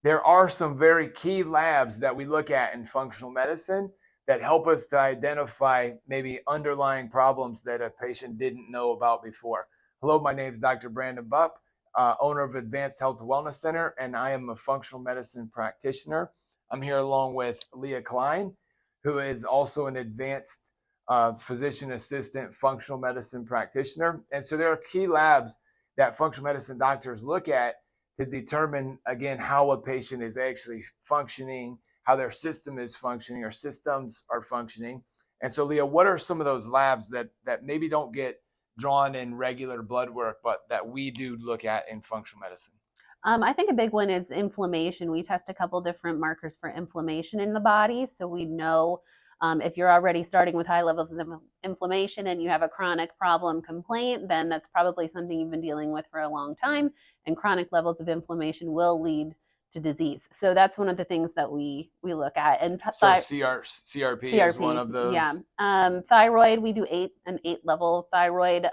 there are some very key labs that we look at in functional medicine that help us to identify maybe underlying problems that a patient didn't know about before. Hello, my name is Dr. Brandon Bupp, owner of Advanced Health Wellness Center, and I am a functional medicine practitioner. I'm here along with Leah Klein, who is also an advanced physician assistant functional medicine practitioner. And so there are key labs that functional medicine doctors look at to determine, again, how a patient is actually functioning, how their system is functioning or systems are functioning. And so, Leah, what are some of those labs that maybe don't get drawn in regular blood work, but that we do look at in functional medicine? I think a big one is inflammation. We test a couple different markers for inflammation in the body, so we know if you're already starting with high levels of inflammation and you have a chronic problem complaint, then that's probably something you've been dealing with for a long time, and chronic levels of inflammation will lead to disease. So that's one of the things that we look at. And so CRP is one of those. Yeah. Thyroid, we do an 8-level thyroid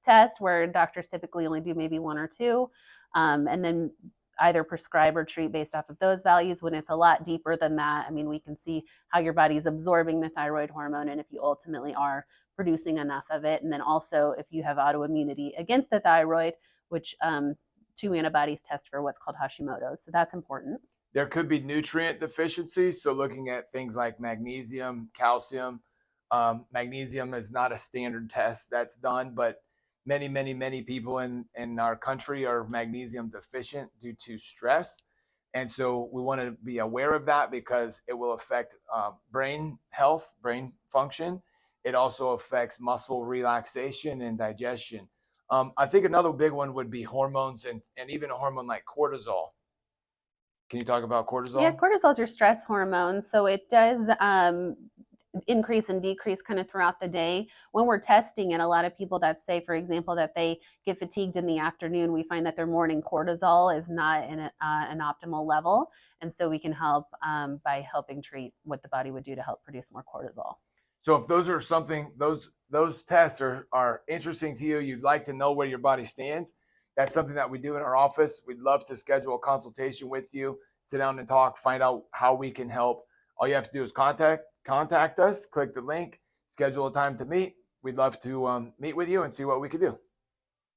test where doctors typically only do maybe 1 or 2. And then either prescribe or treat based off of those values. When it's a lot deeper than that, I mean, we can see how your body's absorbing the thyroid hormone and if you ultimately are producing enough of it. And then also if you have autoimmunity against the thyroid, which 2 antibodies test for what's called Hashimoto's. So that's important. There could be nutrient deficiencies. So looking at things like magnesium, calcium. Magnesium is not a standard test that's done, but many people in our country are magnesium deficient due to stress. And so we want to be aware of that because it will affect brain health, brain function. It also affects muscle relaxation and digestion. I think another big one would be hormones and even a hormone like cortisol. Can you talk about cortisol? Yeah, cortisol is your stress hormone. So it does increase and decrease kind of throughout the day. When we're testing it, a lot of people that say, for example, that they get fatigued in the afternoon, we find that their morning cortisol is not in an optimal level. And so we can help by helping treat what the body would do to help produce more cortisol. So if those are something, those tests are interesting to you, you'd like to know where your body stands, that's something that we do in our office. We'd love to schedule a consultation with you, sit down and talk, find out how we can help. All you have to do is contact us, click the link, schedule a time to meet. We'd love to meet with you and see what we could do.